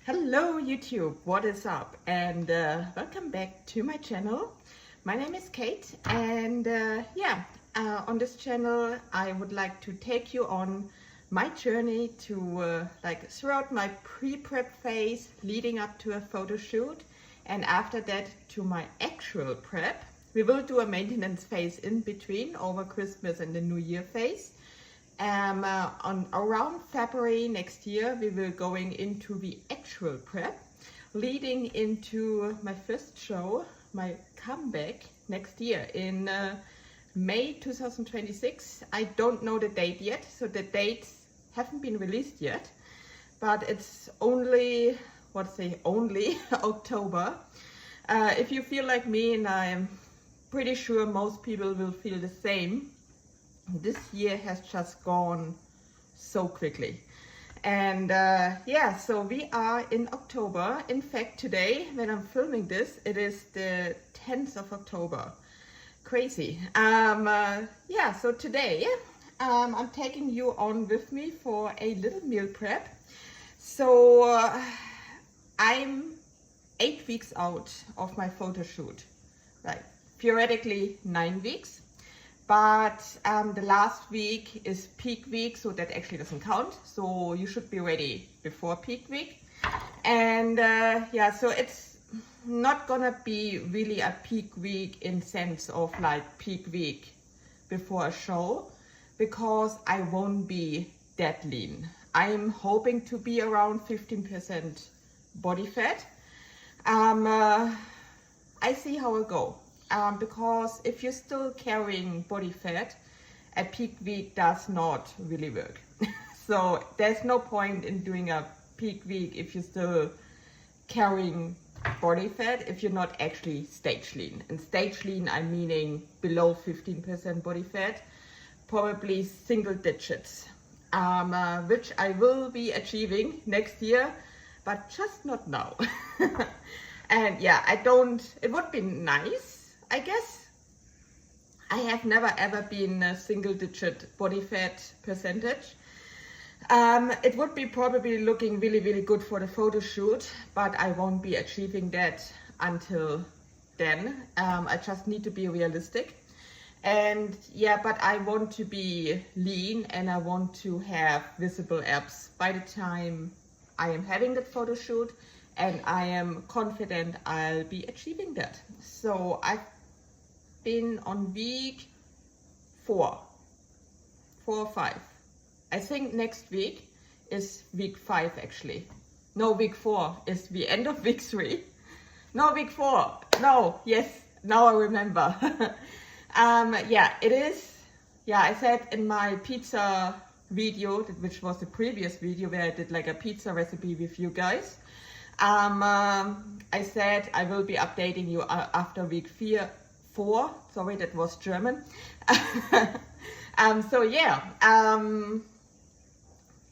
Hello YouTube, what is up? And welcome back to my channel. My name is Kate, and on this channel I would like to take you on my journey to throughout my pre-prep phase leading up to a photo shoot, and after that to my actual prep. We will do a maintenance phase in between over Christmas and the New Year phase. On around February next year, we will going into the actual prep, leading into my first show, my comeback next year in May 2026. I don't know the date yet, so the dates haven't been released yet, but it's only October. If you feel like me, and I'm pretty sure most people will feel the same, this year has just gone so quickly. And so we are in October. In fact, today when I'm filming this, it is the 10th of October. Crazy. So today I'm taking you on with me for a little meal prep. So I'm 8 weeks out of my photo shoot, like theoretically 9 weeks. But the last week is peak week, so that actually doesn't count. So you should be ready before peak week. And so it's not gonna be really a peak week in sense of like peak week before a show, because I won't be that lean. I'm hoping to be around 15% body fat. I see how it go. Because if you're still carrying body fat, a peak week does not really work. So there's no point in doing a peak week if you're still carrying body fat, if you're not actually stage lean. And stage lean, I'm meaning below 15% body fat, probably single digits, which I will be achieving next year, but just not now. And yeah, it would be nice. I guess I have never ever been a single digit body fat percentage. It would be probably looking really, really good for the photo shoot, but I won't be achieving that until then. I just need to be realistic. And yeah, but I want to be lean and I want to have visible abs by the time I am having that photo shoot, and I am confident I'll be achieving that. So I've been on week 4 or 5. I think next week is week 5 actually. No, week 4 is the end of week 3. No, week 4. No, yes, now I remember. It is. Yeah, I said in my pizza video, which was the previous video where I did like a pizza recipe with you guys. I said I will be updating you after week 4. Sorry, that was German.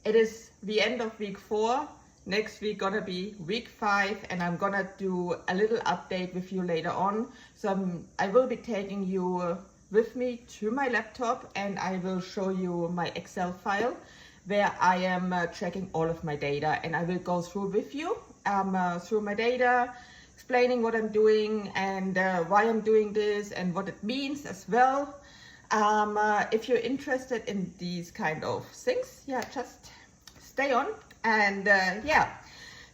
It is the end of week 4. Next week gonna be week 5, and I'm gonna do a little update with you later on. So I will be taking you with me to my laptop, and I will show you my Excel file where I am tracking all of my data, and I will go through with you through my data, explaining what I'm doing and why I'm doing this and what it means as well. If you're interested in these kind of things, just stay on. And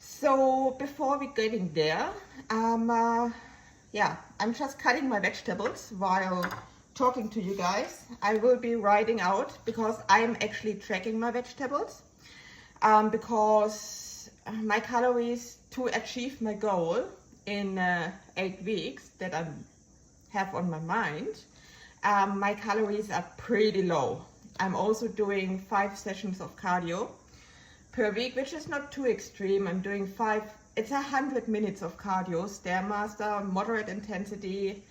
so before we getting there, I'm just cutting my vegetables while talking to you guys. I will be writing out, because I'm actually tracking my vegetables, because my calories to achieve my goal in 8 weeks that I have on my mind, my calories are pretty low. I'm also doing 5 sessions of cardio per week, which is not too extreme. I'm doing 100 minutes of cardio, Stairmaster, moderate intensity,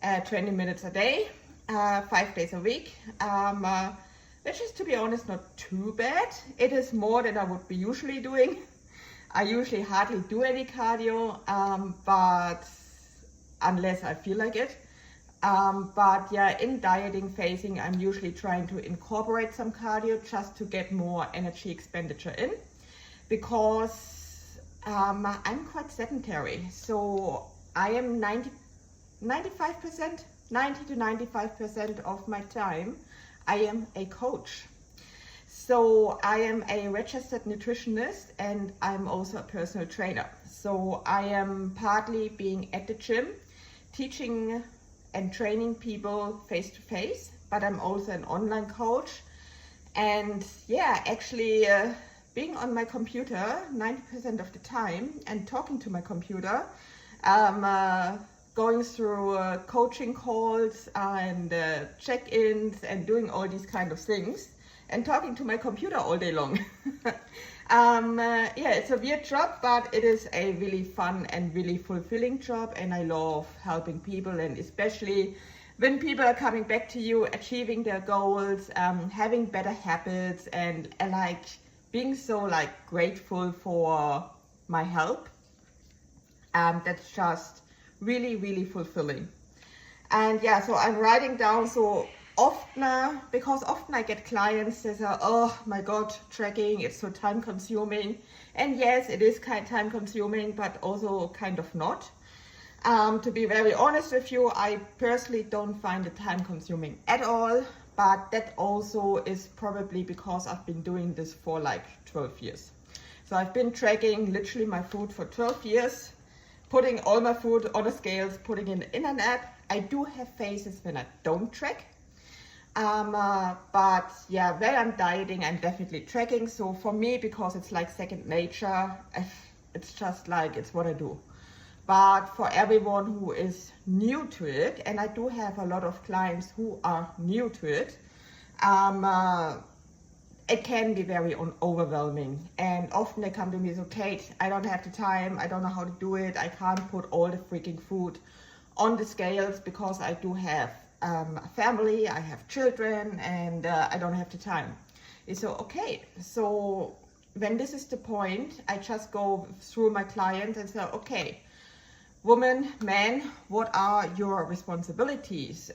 20 minutes a day, 5 days a week, which is, to be honest, not too bad. It is more than I would be usually doing. I usually hardly do any cardio, but unless I feel like it. In dieting phasing, I'm usually trying to incorporate some cardio just to get more energy expenditure in, because I'm quite sedentary, so I am 90 to 95% of my time I am a coach. So I am a registered nutritionist and I'm also a personal trainer. So I am partly being at the gym, teaching and training people face to face, but I'm also an online coach. And yeah, actually being on my computer 90% of the time and talking to my computer, going through coaching calls and check-ins and doing all these kind of things and talking to my computer all day long. Yeah, it's a weird job, but it is a really fun and really fulfilling job, and I love helping people, and especially when people are coming back to you, achieving their goals, having better habits, and like being so like grateful for my help. That's just really, really fulfilling. And yeah, so I'm writing down, so often, because often I get clients that say, oh my God, tracking, it's so time consuming. And yes, it is kind of time consuming, but also kind of not. To be very honest with you, I personally don't find it time consuming at all, but that also is probably because I've been doing this for like 12 years. So I've been tracking literally my food for 12 years, putting all my food on the scales, putting it in an app. I do have phases when I don't track. But yeah, when I'm dieting, I'm definitely tracking. So for me, because it's like second nature, it's just like, it's what I do. But for everyone who is new to it, and I do have a lot of clients who are new to it, it can be very overwhelming. And often they come to me and say, Kate, I don't have the time, I don't know how to do it, I can't put all the freaking food on the scales because I do have a family, I have children, and I don't have the time. So okay, so when this is the point, I just go through my clients and say, okay, woman, man, what are your responsibilities?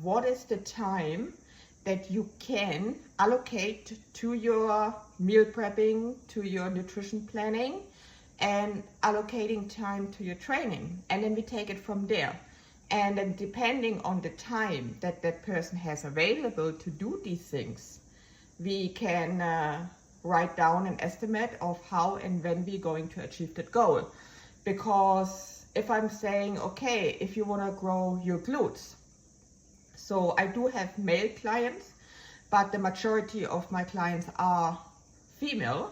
What is the time that you can allocate to your meal prepping, to your nutrition planning, and allocating time to your training? And then we take it from there. And then depending on the time that that person has available to do these things, we can write down an estimate of how and when we're going to achieve that goal. Because if I'm saying, okay, if you want to grow your glutes, so I do have male clients, but the majority of my clients are female.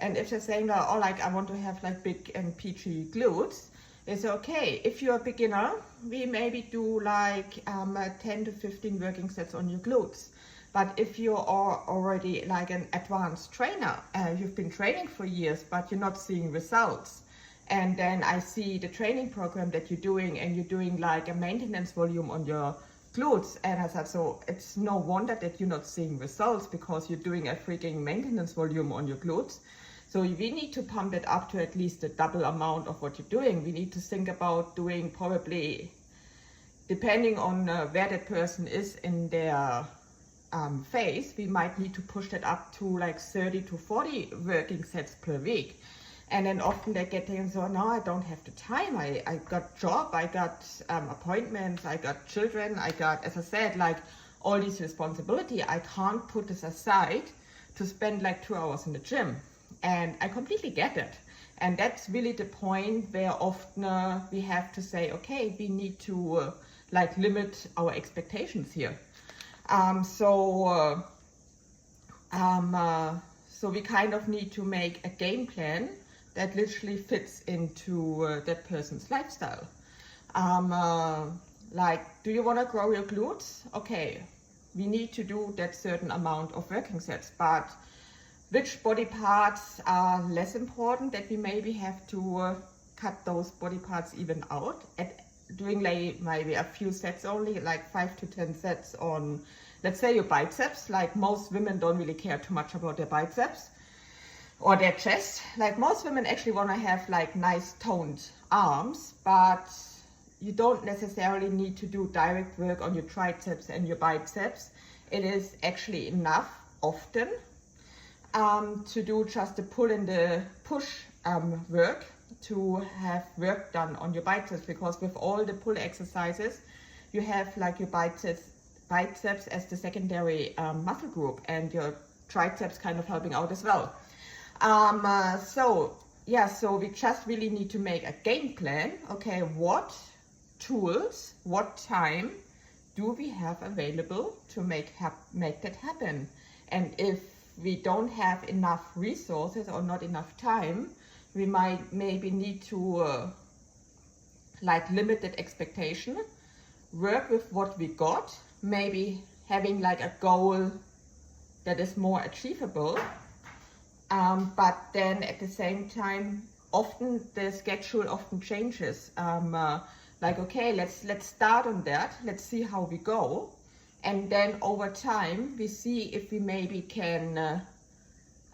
And if they're saying that, oh, like I want to have like big and peachy glutes, it's okay. If you're a beginner, we maybe do like 10 to 15 working sets on your glutes. But if you are already like an advanced trainer, you've been training for years, but you're not seeing results, and then I see the training program that you're doing, and you're doing like a maintenance volume on your glutes, and I said, so it's no wonder that you're not seeing results, because you're doing a freaking maintenance volume on your glutes. So we need to pump it up to at least the double amount of what you're doing. We need to think about doing probably, depending on where that person is in their phase, we might need to push that up to like 30 to 40 working sets per week. And then often they get there and so, no, I don't have the time. I got job, I got appointments, I got children, I got, as I said, like all these responsibility. I can't put this aside to spend like 2 hours in the gym. And I completely get it. And that's really the point where often we have to say, okay, we need to like limit our expectations here. So we kind of need to make a game plan that literally fits into that person's lifestyle. Like, do you want to grow your glutes? Okay, we need to do that certain amount of working sets, but which body parts are less important that we maybe have to cut those body parts even out, doing like maybe a few sets only, like 5 to 10 sets on, let's say, your biceps. Like most women don't really care too much about their biceps or their chest. Like most women actually want to have like nice toned arms, but you don't necessarily need to do direct work on your triceps and your biceps. It is actually enough often to do just the pull and the push work to have work done on your biceps, because with all the pull exercises, you have like your biceps as the secondary muscle group, and your triceps kind of helping out as well. So we just really need to make a game plan. Okay, what tools, what time do we have available to make that happen? And if we don't have enough resources or not enough time, we might maybe need to like limit that expectation, work with what we got, maybe having like a goal that is more achievable. But then at the same time, often the schedule often changes. Like, okay, let's start on that. Let's see how we go. And then over time, we see if we maybe can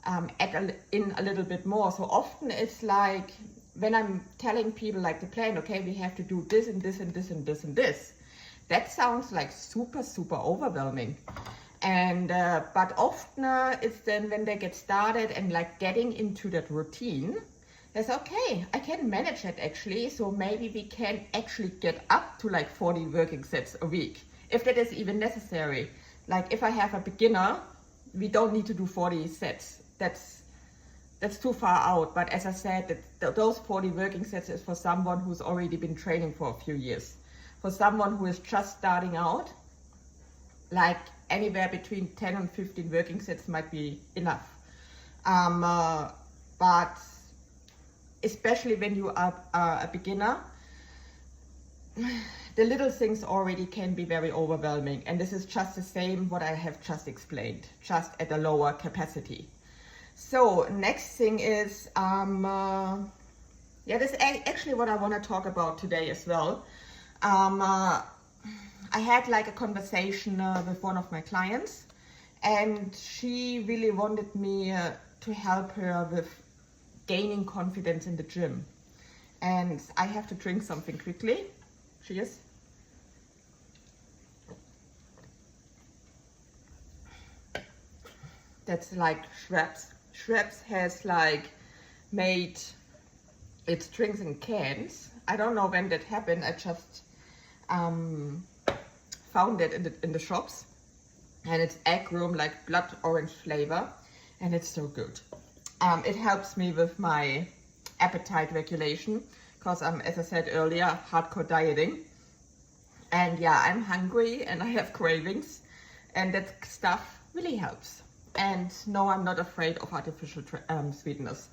add in a little bit more. So often it's like when I'm telling people like the plan, okay, we have to do this and this and this and this and this. That sounds like super, super overwhelming. And but often it's then when they get started and like getting into that routine, it's okay, I can manage it actually. So maybe we can actually get up to like 40 working sets a week, if that is even necessary. Like if I have a beginner, we don't need to do 40 sets. That's too far out. But as I said, those 40 working sets is for someone who's already been training for a few years. For someone who is just starting out, like anywhere between 10 and 15 working sets might be enough. But especially when you are a beginner, the little things already can be very overwhelming. And this is just the same what I have just explained, just at a lower capacity. So next thing is, this is actually what I want to talk about today as well. I had like a conversation with one of my clients, and she really wanted me to help her with gaining confidence in the gym. And I have to drink something quickly. Cheers. That's like Schweppes. Schweppes has like made its drinks in cans. I don't know when that happened. I just found it in the shops, and it's egg room, like blood orange flavor, and it's so good. It helps me with my appetite regulation, because I'm, as I said earlier, hardcore dieting, and yeah, I'm hungry and I have cravings, and that stuff really helps. And no, I'm not afraid of artificial sweeteners.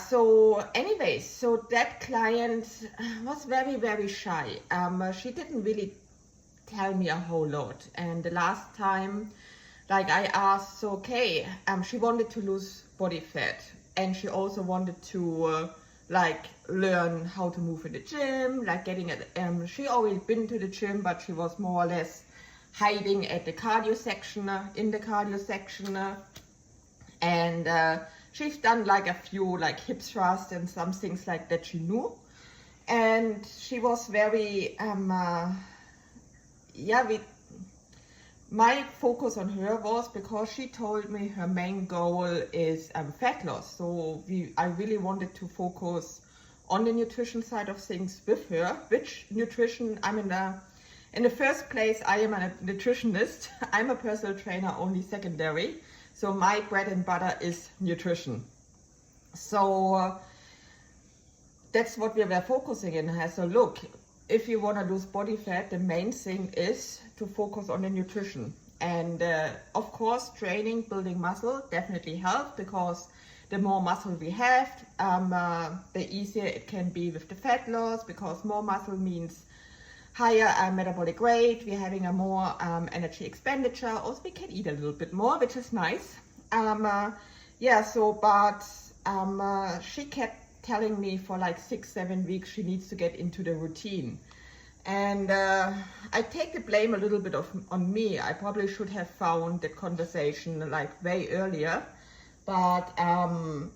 So anyways, so that client was very, very shy. She didn't really tell me a whole lot. And the last time, like I asked, so okay, she wanted to lose body fat, and she also wanted to like learn how to move in the gym, like getting it. She always been to the gym, but she was more or less hiding at the cardio section, in the cardio section, and she's done like a few like hip thrusts and some things like that she knew. And she was very, my focus on her was because she told me her main goal is fat loss. So I really wanted to focus on the nutrition side of things with her. Which nutrition, in the first place, I am a nutritionist. I'm a personal trainer, only secondary. So my bread and butter is nutrition. So that's what we were focusing in. So look, if you want to lose body fat, the main thing is to focus on the nutrition. And of course, training, building muscle definitely helps, because the more muscle we have, the easier it can be with the fat loss, because more muscle means higher metabolic rate, we're having a more energy expenditure. Also, we can eat a little bit more, which is nice. She kept telling me for like 6-7 weeks she needs to get into the routine. And I take the blame a little bit on me. I probably should have found the conversation like way earlier. But I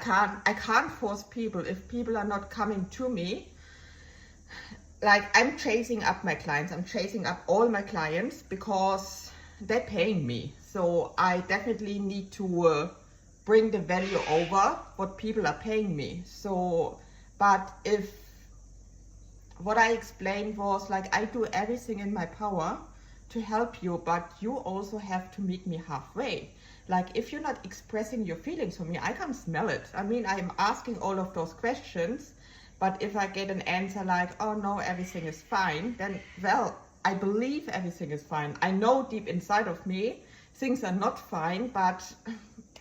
can't force people. If people are not coming to me, like I'm chasing up my clients. I'm chasing up all my clients because they're paying me. So I definitely need to bring the value over what people are paying me. So, but if what I explained was like, I do everything in my power to help you, but you also have to meet me halfway. Like, if you're not expressing your feelings for me, I can smell it. I mean, I'm asking all of those questions, but if I get an answer like, oh no, everything is fine, then, well, I believe everything is fine. I know deep inside of me, things are not fine, but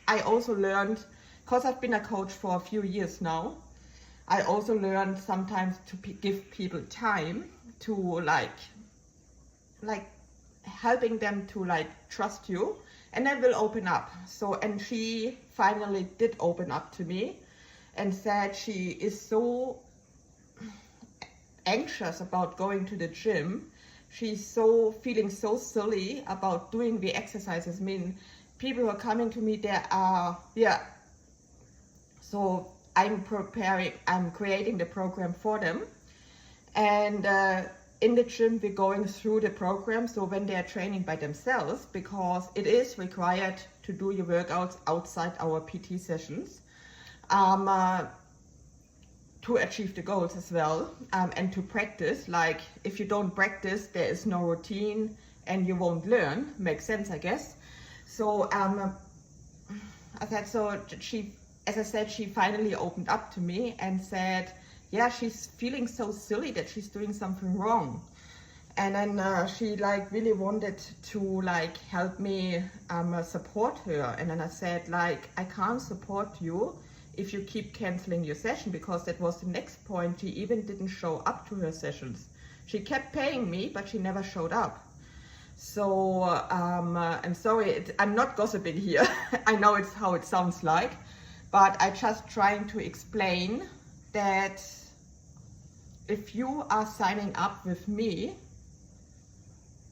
I also learned, because I've been a coach for a few years now, I also learned sometimes to give people time to like helping them to like trust you, and then will open up. So, and she finally did open up to me and said she is so anxious about going to the gym. She's so feeling so silly about doing the exercises. I mean, people who are coming to me, there are, yeah. So I'm creating the program for them. And in the gym, we're going through the program. So when they're training by themselves, because it is required to do your workouts outside our PT sessions, to achieve the goals as well, and to practice. Like, if you don't practice, there is no routine and you won't learn. Makes sense, I guess. So as I said, she finally opened up to me and said, yeah, she's feeling so silly that she's doing something wrong. And then she like really wanted to like help me support her. And then I said, like, I can't support you if you keep canceling your session, because that was the next point. She even didn't show up to her sessions. She kept paying me, but she never showed up. So I'm sorry, I'm not gossiping here. I know it's how it sounds like, but I just trying to explain that if you are signing up with me,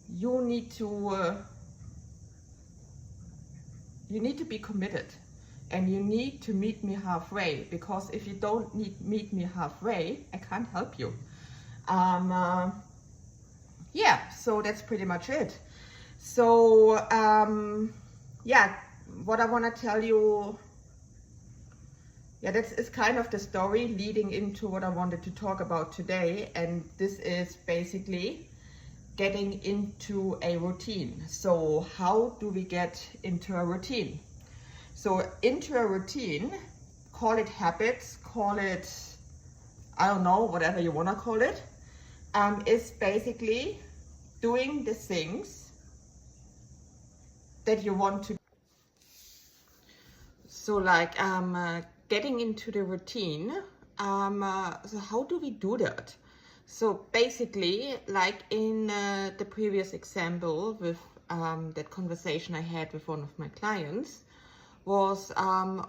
you need to be committed, and you need to meet me halfway, because if you don't meet me halfway, I can't help you. Yeah, so that's pretty much it. So yeah, what I want to tell you, yeah, is kind of the story leading into what I wanted to talk about today. And this is basically getting into a routine. So how do we get into a routine? So into a routine, call it habits, call it, I don't know, whatever you want to call it, is basically doing the things that you want to. So like getting into the routine, so how do we do that? So basically, like in the previous example with that conversation I had with one of my clients, was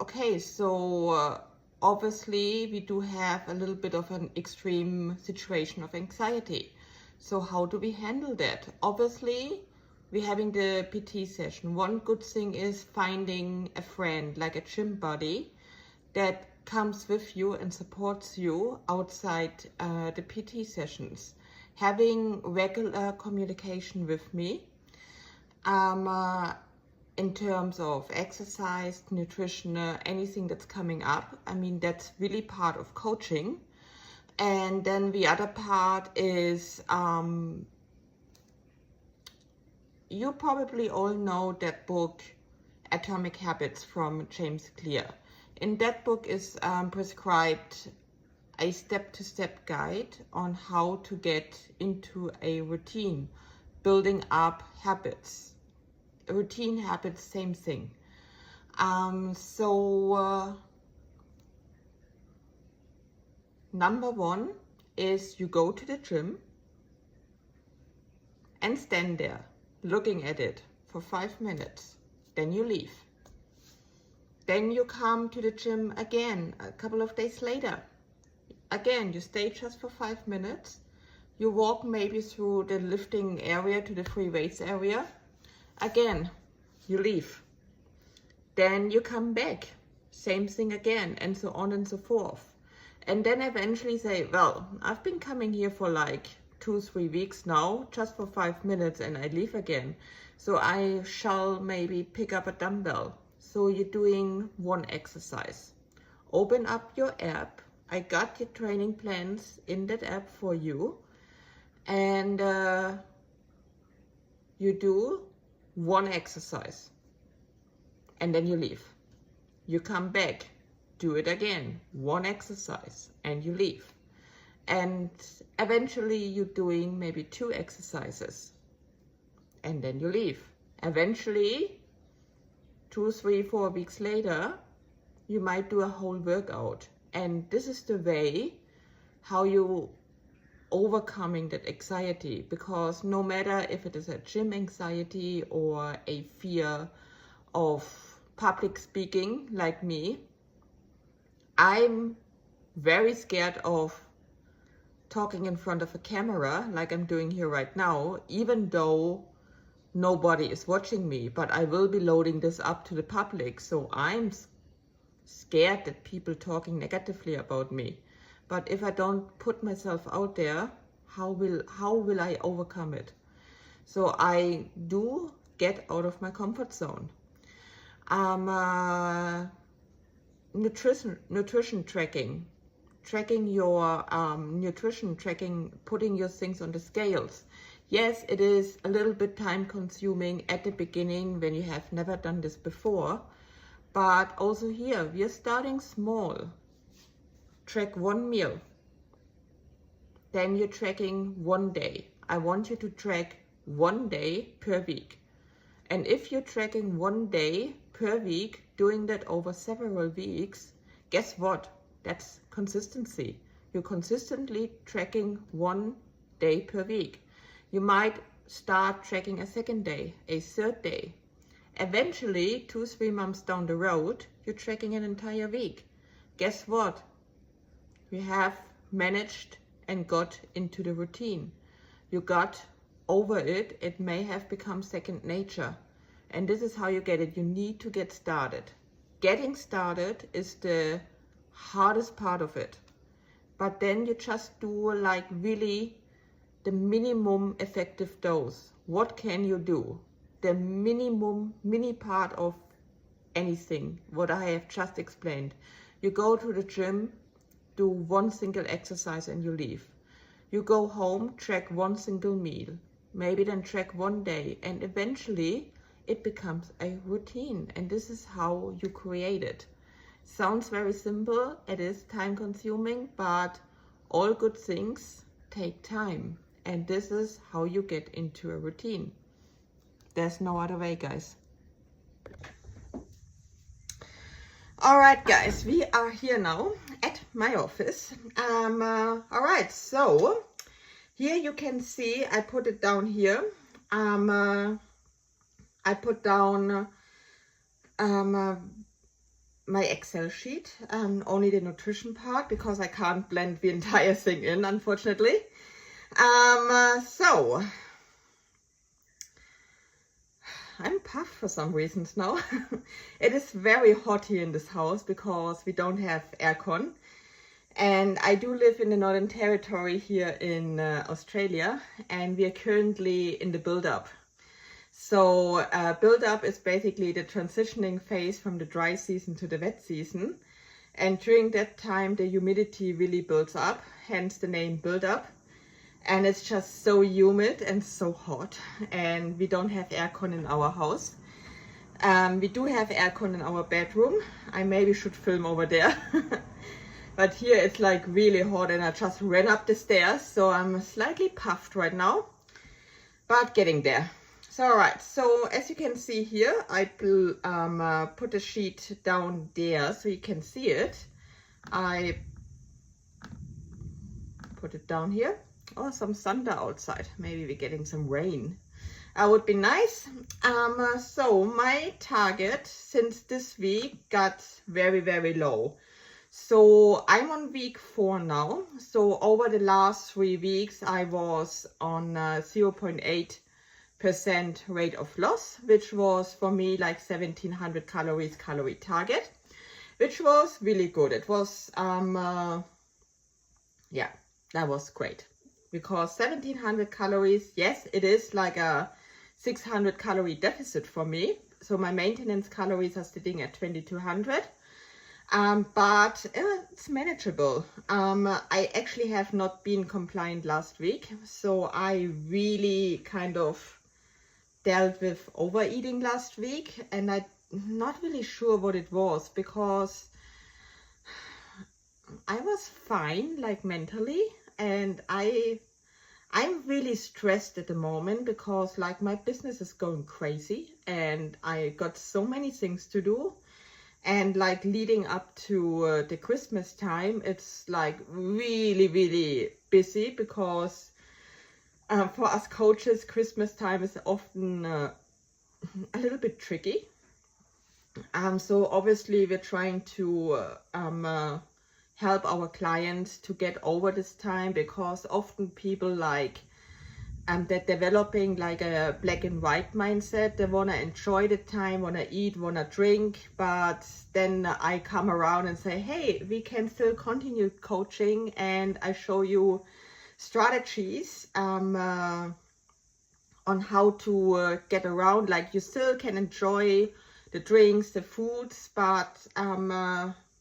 okay, so obviously we do have a little bit of an extreme situation of anxiety. So how do we handle that? Obviously, we're having the PT session. One good thing is finding a friend, like a gym buddy, that comes with you and supports you outside the PT sessions. Having regular communication with me in terms of exercise, nutrition, anything that's coming up. I mean, that's really part of coaching. And then the other part is, you probably all know that book, Atomic Habits, from James Clear. In that book is prescribed a step-to-step guide on how to get into a routine, building up habits. Routine habits, same thing. Number one is you go to the gym and stand there looking at it for 5 minutes. Then you leave. Then you come to the gym again a couple of days later. Again, you stay just for 5 minutes. You walk maybe through the lifting area to the free weights area. Again, you leave. Then you come back. Same thing again, and so on and so forth. And then eventually say, well, I've been coming here for like 2-3 weeks now, just for 5 minutes, and I leave again. So I shall maybe pick up a dumbbell So you're doing one exercise. Open up your app. I got your training plans in that app for you. And you do one exercise. And then you leave. You come back, do it again, one exercise, and you leave. And eventually you're doing maybe 2 exercises, and then you leave. Eventually, 2, 3, 4 weeks later, you might do a whole workout. And this is the way how you overcoming that anxiety, because no matter if it is a gym anxiety or a fear of public speaking like me, I'm very scared of talking in front of a camera like I'm doing here right now, even though nobody is watching me, but I will be loading this up to the public, so I'm scared that people talking negatively about me. But if I don't put myself out there, how will I overcome it? So I do get out of my comfort zone. Nutrition tracking your nutrition, putting your things on the scales. Yes, it is a little bit time consuming at the beginning when you have never done this before, but also here we are starting small. Track one meal, then you're tracking one day. I want you to track one day per week. And if you're tracking one day per week, doing that over several weeks, guess what? That's consistency. You're consistently tracking one day per week. You might start tracking a second day, a third day. Eventually, 2, 3 months down the road, you're tracking an entire week. Guess what? You have managed and got into the routine. You got over it. It may have become second nature. And this is how you get it. You need to get started. Getting started is the hardest part of it. But then you just do like really the minimum effective dose. What can you do? The mini part of anything, what I have just explained. You go to the gym, do one single exercise and you leave. You go home, track one single meal, maybe then track one day, and eventually it becomes a routine. And this is how you create it. Sounds very simple, it is time consuming, but all good things take time. And this is how you get into a routine. There's no other way, guys. All right, guys, we are here now at my office. All right, so here you can see, I put it down here. I put down my Excel sheet, only the nutrition part, because I can't blend the entire thing in, unfortunately. So I'm puffed for some reasons now. It is very hot here in this house because we don't have aircon. And I do live in the Northern Territory here in Australia, and we are currently in the build-up. So build-up is basically the transitioning phase from the dry season to the wet season. And during that time, the humidity really builds up, hence the name build-up. And it's just so humid and so hot, and we don't have aircon in our house. We do have aircon in our bedroom. I maybe should film over there. But here it's like really hot, and I just ran up the stairs, so I'm slightly puffed right now, but getting there. So all right, so as you can see here, I put the sheet down there so you can see it. I put it down here. Oh, some thunder outside. Maybe we're getting some rain. Would be nice. So my target since this week got very, very low. So I'm on week 4 now. So over the last 3 weeks, I was on 0.8% rate of loss, which was for me like 1700 calorie target, which was really good. It was, yeah, that was great. Because 1700 calories, yes, it is like a 600 calorie deficit for me, So my maintenance calories are sitting at 2200. But it's manageable. I actually have not been compliant last week, so I really kind of dealt with overeating last week, and I'm not really sure what it was, because I was fine, like mentally, and I'm really stressed at the moment because like my business is going crazy and I got so many things to do. And like leading up to the Christmas time, it's like really busy, because for us coaches, Christmas time is often a little bit tricky. So obviously we're trying to help our clients to get over this time, because often people like they're developing like a black and white mindset. They want to enjoy the time, want to eat, want to drink, but then I come around and say, hey, we can still continue coaching, and I show you strategies on how to get around. Like you still can enjoy the drinks, the foods, but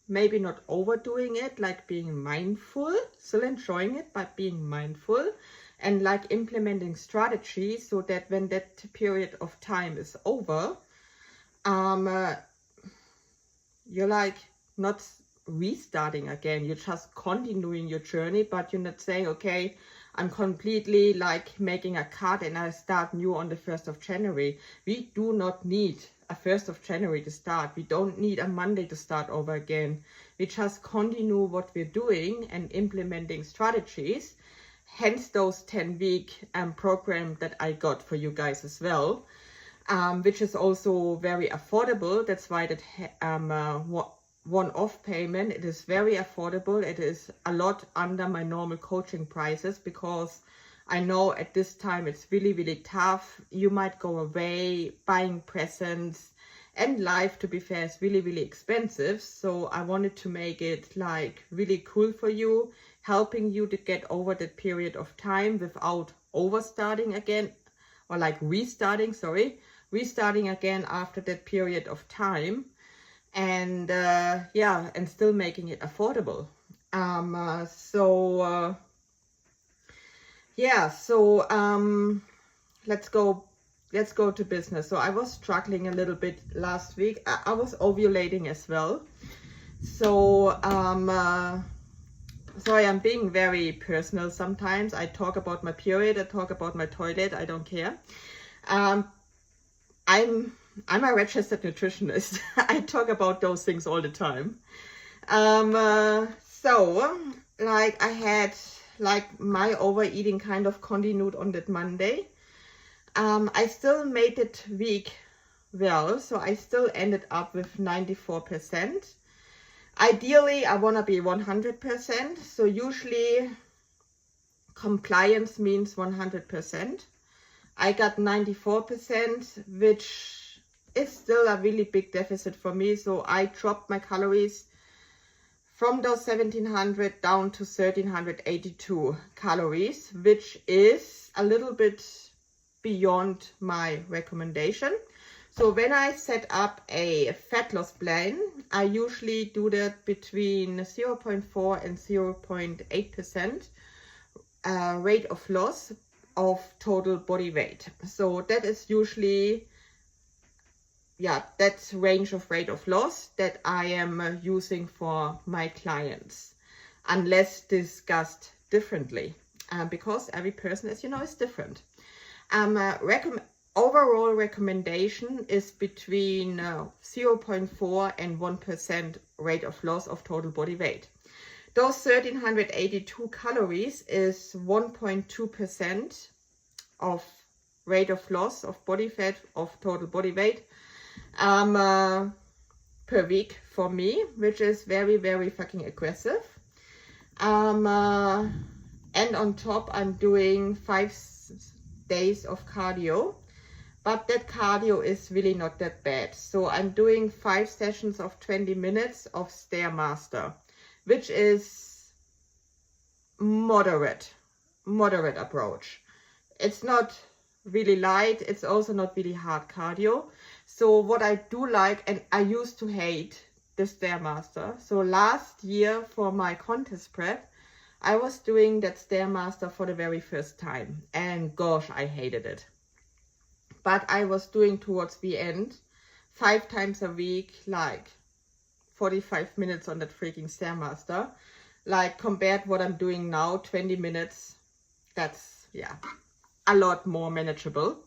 maybe not overdoing it, like being mindful, still enjoying it, but being mindful. And like implementing strategies so that when that period of time is over, you're like not restarting again. You're just continuing your journey, but you're not saying, okay, I'm completely like making a cut and I start new on the 1st of January. We do not need a 1st of January to start. We don't need a Monday to start over again. We just continue what we're doing and implementing strategies. Hence those 10-week program that I got for you guys as well, which is also very affordable. That's why that one-off payment, it is very affordable. It is a lot under my normal coaching prices, because I know at this time it's really tough. You might go away, buying presents, and life, to be fair, is really expensive. So I wanted to make it like really cool for you, helping you to get over that period of time without overstarting again, or like restarting again after that period of time. And yeah, and still making it affordable. Let's go to business. So I was struggling a little bit last week. I was ovulating as well. So sorry, I'm being very personal sometimes. I talk about my period, I talk about my toilet, I don't care. I'm a registered nutritionist. I talk about those things all the time. So like I had like my overeating kind of continued on that Monday. I still made it week well, so I still ended up with 94%. Ideally, I want to be 100%. So usually compliance means 100%. I got 94%, which is still a really big deficit for me. So I dropped my calories from those 1700 down to 1382 calories, which is a little bit beyond my recommendation. So when I set up a fat loss plan, I usually do that between 0.4 and 0.8% rate of loss of total body weight. So that is usually, yeah, that's range of rate of loss that I am using for my clients, unless discussed differently, because every person, as you know, is different. Overall recommendation is between 0.4 and 1% rate of loss of total body weight. Those 1382 calories is 1.2% of rate of loss of body fat of total body weight per week for me, which is very fucking aggressive. And on top, I'm doing 5 days of cardio. But that cardio is really not that bad. So I'm doing 5 sessions of 20 minutes of Stairmaster, which is moderate approach. It's not really light. It's also not really hard cardio. So what I do like, and I used to hate the Stairmaster. So last year for my contest prep, I was doing that Stairmaster for the very first time. And gosh, I hated it. But I was doing towards the end 5 times a week, like 45 minutes on that freaking Stairmaster. Like compared what I'm doing now, 20 minutes, that's, yeah, a lot more manageable.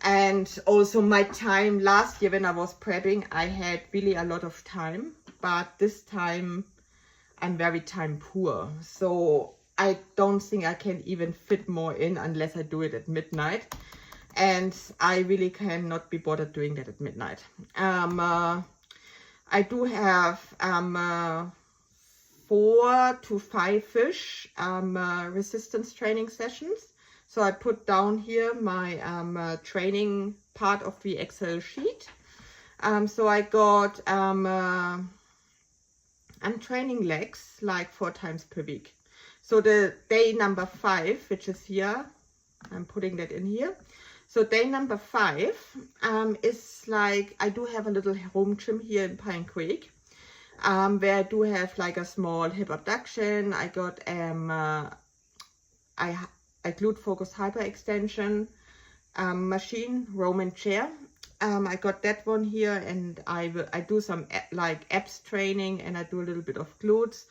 And also my time last year when I was prepping, I had really a lot of time, but this time I'm very time poor. So I don't think I can even fit more in unless I do it at midnight. And I really cannot be bothered doing that at midnight. I do have 4 to 5-ish resistance training sessions. So I put down here my training part of the Excel sheet. So I got, I'm training legs like 4 times per week. So the day number 5, which is here, I'm putting that in here. So day number 5 is like, I do have a little home gym here in Pine Creek, where I do have like a small hip abduction. I got a glute focus hyperextension machine, Roman chair. I got that one here, and I do some like abs training, and I do a little bit of glutes.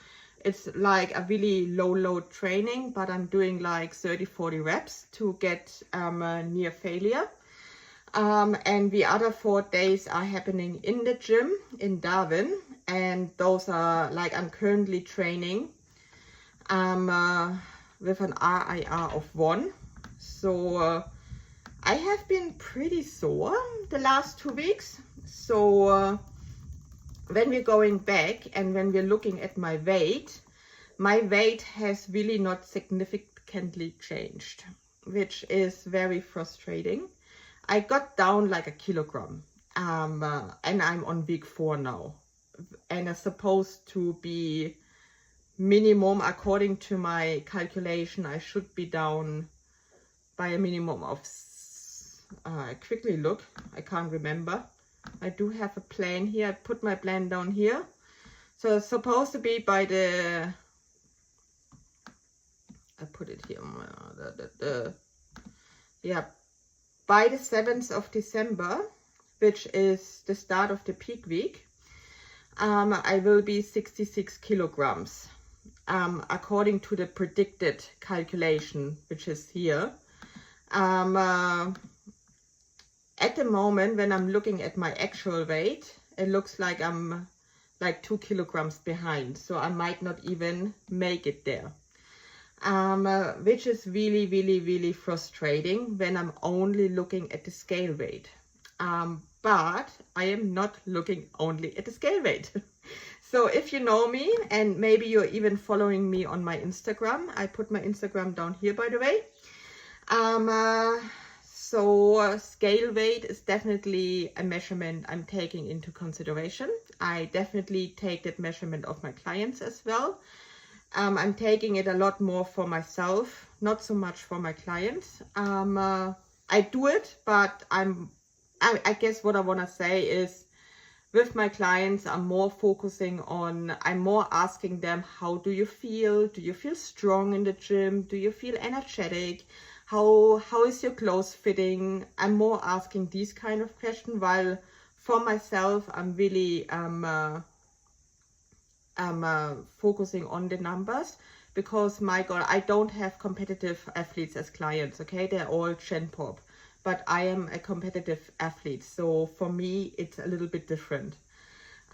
It's like a really low load training, but I'm doing like 30-40 reps to get near failure. And the other 4 days are happening in the gym in Darwin, and those are like, I'm currently training with an RIR of 1. So I have been pretty sore the last 2 weeks. So when we're going back and when we're looking at my weight has really not significantly changed, which is very frustrating. I got down like a kilogram, and I'm on week 4 now, and it's supposed to be minimum, according to my calculation, I should be down by a minimum of, I quickly look, I can't remember. I do have a plan here. I put my plan down here. So it's supposed to be by the, I put it here, yeah, by the 7th of December, which is the start of the peak week, I will be 66 kilograms, according to the predicted calculation, which is here. At the moment, when I'm looking at my actual weight, it looks like I'm like 2 kilograms behind. So I might not even make it there. Which is really, really, really frustrating when I'm only looking at the scale weight. But I am not looking only at the scale weight. So if you know me, and maybe you're even following me on my Instagram, I put my Instagram down here, by the way. So scale weight is definitely a measurement I'm taking into consideration. I definitely take that measurement of my clients as well. I'm taking it a lot more for myself, not so much for my clients. I do it, but I guess what I want to say is, with my clients, I'm more focusing on, I'm more asking them, how do you feel? Do you feel strong in the gym? Do you feel energetic? How is your clothes fitting? I'm more asking these kind of questions, while for myself, I'm really focusing on the numbers, because my God, I don't have competitive athletes as clients, okay? They're all Gen Pop, but I am a competitive athlete. So for me, it's a little bit different.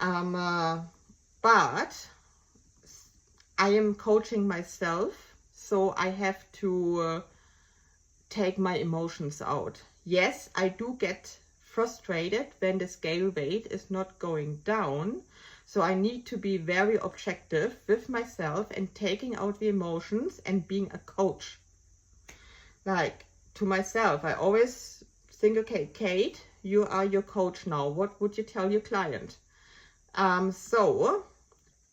But I am coaching myself, so I have to take my emotions out. Yes, I do get frustrated when the scale weight is not going down. So I need to be very objective with myself and taking out the emotions and being a coach. Like, to myself, I always think, okay, Kate, you are your coach now. What would you tell your client? So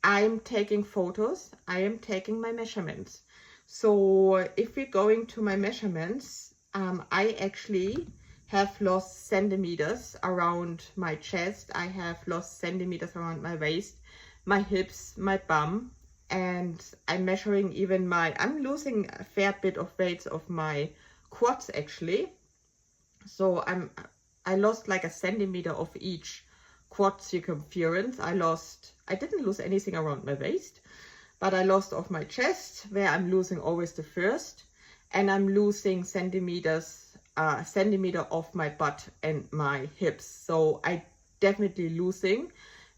I'm taking photos. I am taking my measurements. So if we're going to my measurements, I actually have lost centimeters around my chest. I have lost centimeters around my waist, my hips, my bum, and I'm measuring even I'm losing a fair bit of weight of my quads actually. So I lost like a centimeter of each quad circumference. I didn't lose anything around my waist, but I lost off my chest, where I'm losing always the first, and I'm losing centimeter off my butt and my hips. So I definitely losing.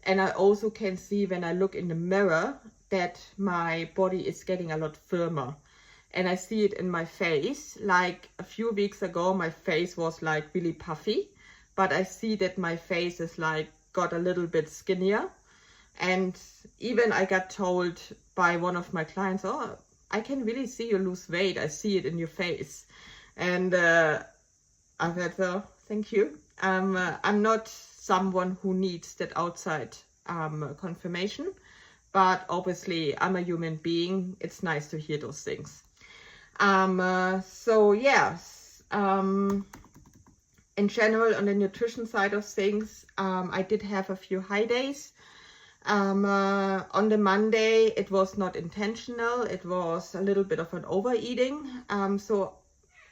And I also can see when I look in the mirror that my body is getting a lot firmer. And I see it in my face. Like a few weeks ago, my face was like really puffy, but I see that my face is like got a little bit skinnier. And even I got told by one of my clients, oh, I can really see you lose weight. I see it in your face. And I said, so thank you. I'm not someone who needs that outside confirmation, but obviously I'm a human being. It's nice to hear those things. So yes, in general, on the nutrition side of things, I did have a few high days. On the Monday, it was not intentional. It was a little bit of an overeating. So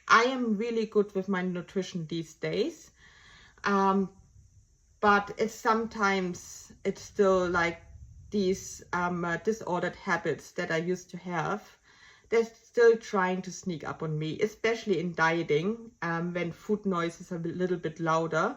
I am really good with my nutrition these days. But sometimes it's still like these disordered habits that I used to have. They're still trying to sneak up on me, especially in dieting, when food noise is a little bit louder.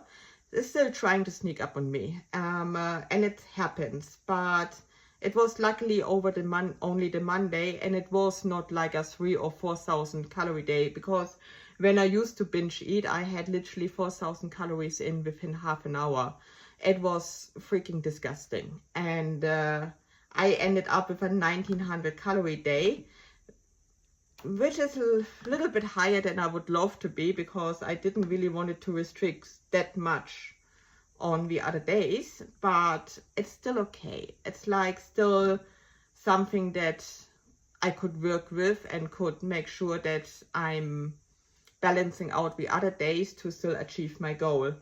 They're still trying to sneak up on me, and it happens. But it was luckily over only the Monday, and it was not like a 3,000 or 4,000 calorie day, because when I used to binge eat, I had literally 4,000 calories in within half an hour. It was freaking disgusting, and I ended up with a 1,900 calorie day, which is a little bit higher than I would love to be, because I didn't really want it to restrict that much on the other days, but it's still okay. It's like still something that I could work with and could make sure that I'm balancing out the other days to still achieve my goal.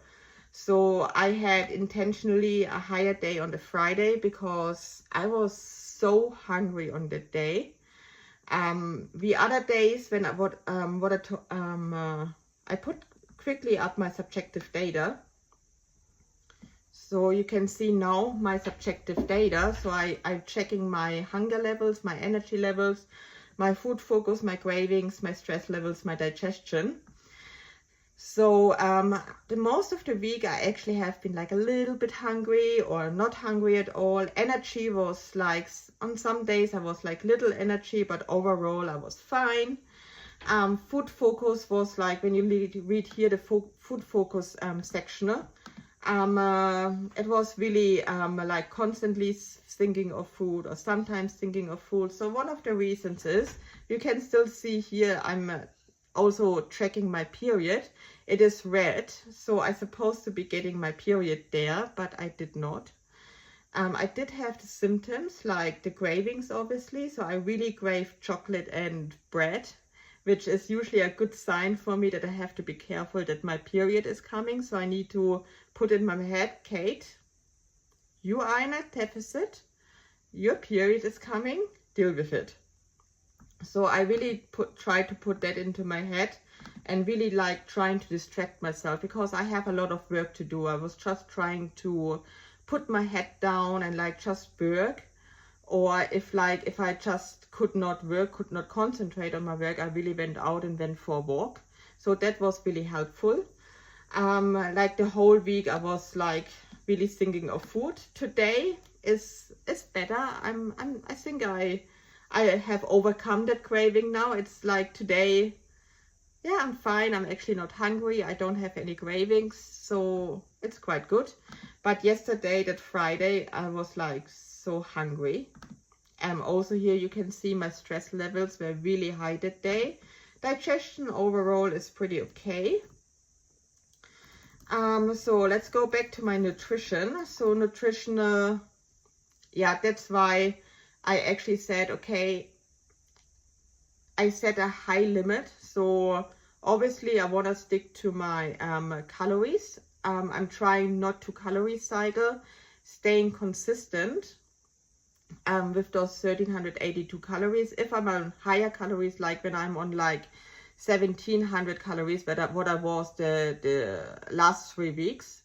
So I had intentionally a higher day on the Friday because I was so hungry on that day. The other days when I put quickly up my subjective data, so you can see now my subjective data. So I'm checking my hunger levels, my energy levels, my food focus, my cravings, my stress levels, my digestion. So the most of the week I actually have been like a little bit hungry or not hungry at all. Energy was like, on some days I was like little energy, but overall I was fine. Food focus was like, when you read here the food focus section, it was really like constantly thinking of food or sometimes thinking of food. So one of the reasons is, you can still see here I'm also tracking my period. It is red, so I'm supposed to be getting my period there, but I did not. I did have the symptoms like the cravings, obviously. So I really craved chocolate and bread, which is usually a good sign for me that I have to be careful that my period is coming. So I need to put in my head, Kate, you are in a deficit, your period is coming, deal with it. So I really try to put that into my head and really like trying to distract myself, because I have a lot of work to do. I was just trying to put my head down and like just work, or if I just could not work, could not concentrate on my work, I really went out and went for a walk. So that was really helpful. Like the whole week I was like really thinking of food. Today is better. I think I have overcome that craving now. It's like today, yeah, I'm fine. I'm actually not hungry. I don't have any cravings, so it's quite good. But yesterday, that Friday, I was like so hungry. Also here you can see my stress levels were really high that day. Digestion overall is pretty okay. So let's go back to my nutrition. So nutrition, yeah, that's why I actually said, okay, I set a high limit. So Obviously, I want to stick to my calories. I'm trying not to calorie cycle, staying consistent with those 1382 calories. If I'm on higher calories, like when I'm on like 1700 calories, what I was the last 3 weeks,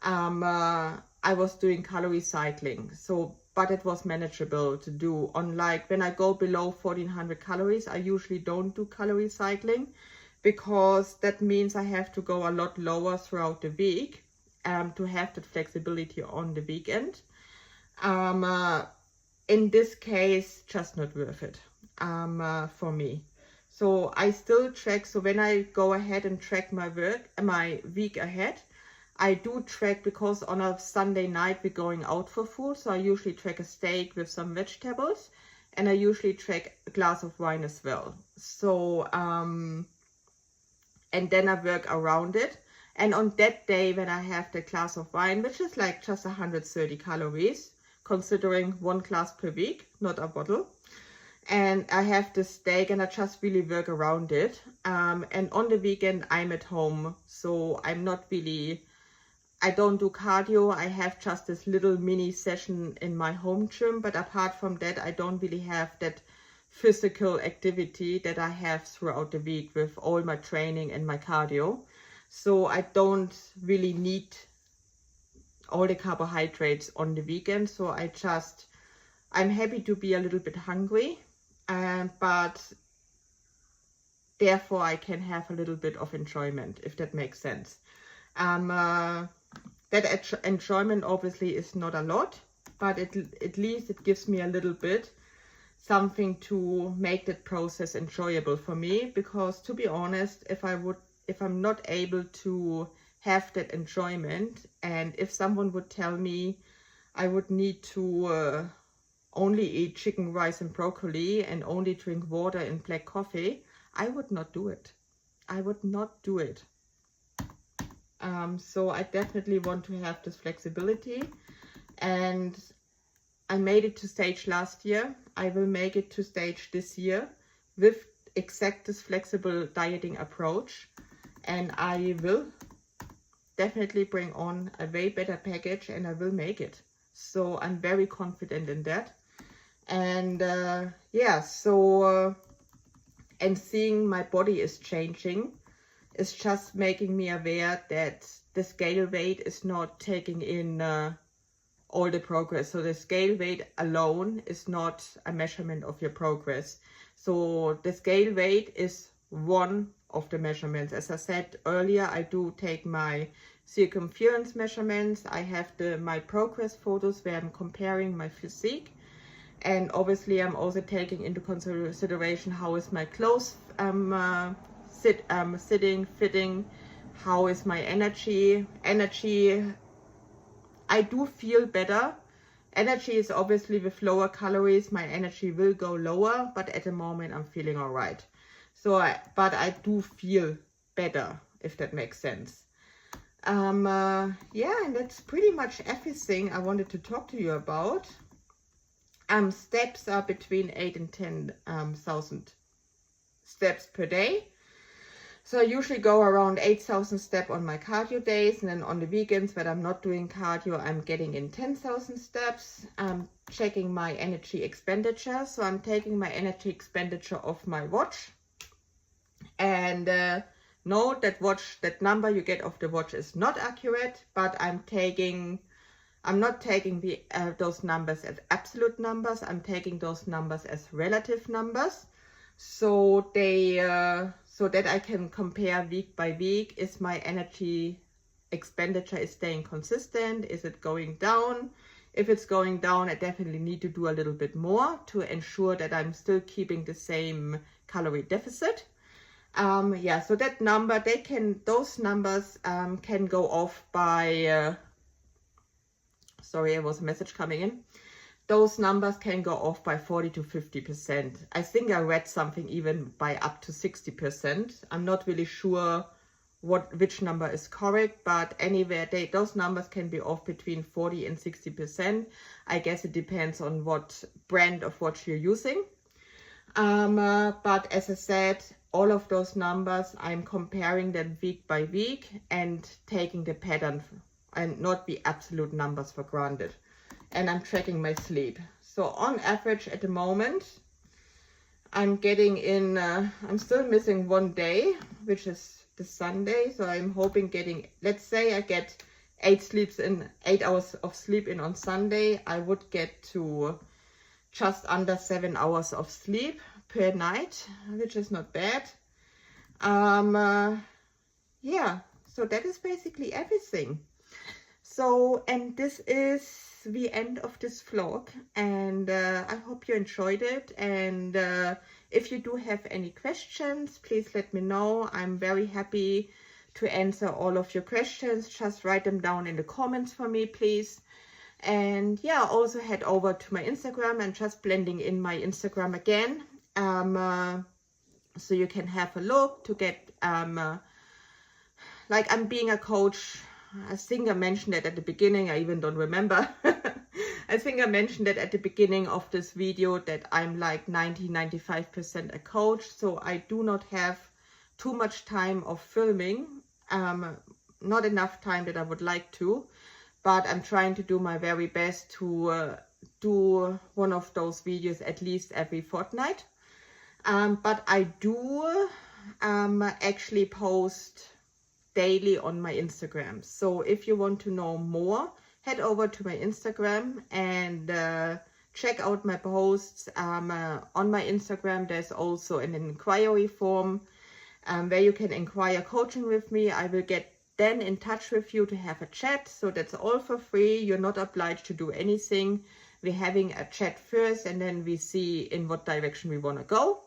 I was doing calorie cycling. So, but it was manageable to do. On like when I go below 1400 calories, I usually don't do calorie cycling, because that means I have to go a lot lower throughout the week to have that flexibility on the weekend. In this case, just not worth it for me. So I still track. So when I go ahead and track my week ahead, I do track, because on a Sunday night we're going out for food. So I usually track a steak with some vegetables, and I usually track a glass of wine as well. So and then I work around it. And on that day when I have the glass of wine, which is like just 130 calories, considering 1 glass per week, not a bottle, and I have the steak, and I just really work around it. And on the weekend I'm at home, so I'm not really, I don't do cardio. I have just this little mini session in my home gym, but apart from that, I don't really have that physical activity that I have throughout the week with all my training and my cardio. So I don't really need all the carbohydrates on the weekend. So I'm happy to be a little bit hungry, but therefore I can have a little bit of enjoyment, if that makes sense. That enjoyment obviously is not a lot, but at least it gives me a little bit something to make that process enjoyable for me. Because to be honest, if I'm not able to have that enjoyment, and if someone would tell me I would need to only eat chicken, rice and broccoli and only drink water and black coffee, I would not do it. I would not do it. So I definitely want to have this flexibility, and I made it to stage last year. I will make it to stage this year with exact this flexible dieting approach, and I will definitely bring on a way better package, and I will make it. So I'm very confident in that. And yeah, so and seeing my body is changing is just making me aware that the scale weight is not taking in all the progress. So the scale weight alone is not a measurement of your progress. So the scale weight is one of the measurements. As I said earlier, I do take my circumference measurements. I have my progress photos where I'm comparing my physique. And obviously I'm also taking into consideration how is my clothes sitting, fitting, how is my energy. I do feel better. Energy is obviously with lower calories, my energy will go lower, but at the moment I'm feeling all right. So, but I do feel better, if that makes sense. Yeah, and that's pretty much everything I wanted to talk to you about. Steps are between 8 and 10,000 steps per day. So I usually go around 8,000 steps on my cardio days, and then on the weekends when I'm not doing cardio, I'm getting in 10,000 steps. I'm checking my energy expenditure. So I'm taking my energy expenditure off my watch. And no, that number you get off the watch is not accurate, but I'm not taking those numbers as absolute numbers. I'm taking those numbers as relative numbers. So so that I can compare week by week. Is my energy expenditure is staying consistent? Is it going down? If it's going down, I definitely need to do a little bit more to ensure that I'm still keeping the same calorie deficit. Yeah, so that number, those numbers can go off by, sorry, there was a message coming in. Those numbers can go off by 40 to 50%. I think I read something even by up to 60%. I'm not really sure which number is correct, but anyway, those numbers can be off between 40 and 60%. I guess it depends on what brand of watch you're using. But as I said, all of those numbers, I'm comparing them week by week and taking the pattern and not the absolute numbers for granted. And I'm tracking my sleep. So on average at the moment, I'm getting in, I'm still missing one day, which is the Sunday. So I'm hoping getting, let's say I get 8 hours of sleep in on Sunday. I would get to just under 7 hours of sleep per night, which is not bad. Yeah, so that is basically everything. So, and this is the end of this vlog, and I hope you enjoyed it. And if you do have any questions, please let me know. I'm very happy to answer all of your questions. Just write them down in the comments for me, please. And yeah, also head over to my Instagram and just blending in my Instagram again, so you can have a look to get like I'm being a coach. I think I mentioned it at the beginning. I even don't remember. I think I mentioned it at the beginning of this video that I'm like 90-95% a coach. So I do not have too much time of filming, not enough time that I would like to, but I'm trying to do my very best to do one of those videos at least every fortnight. But I do actually post daily on my Instagram. So if you want to know more, head over to my Instagram and check out my posts. On my Instagram, there's also an inquiry form where you can inquire coaching with me. I will get then in touch with you to have a chat. So that's all for free. You're not obliged to do anything. We're having a chat first, and then we see in what direction we want to go.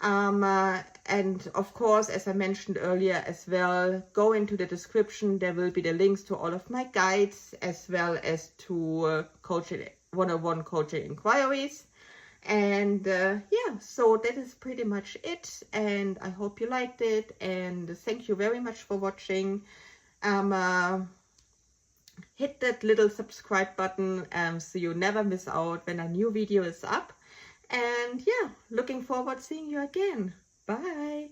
And of course, as I mentioned earlier as well, go into the description. There will be the links to all of my guides, as well as to coaching, one-on-one coaching inquiries. And yeah, so that is pretty much it. And I hope you liked it. And thank you very much for watching. Hit that little subscribe button so you never miss out when a new video is up. And yeah, looking forward to seeing you again. Bye.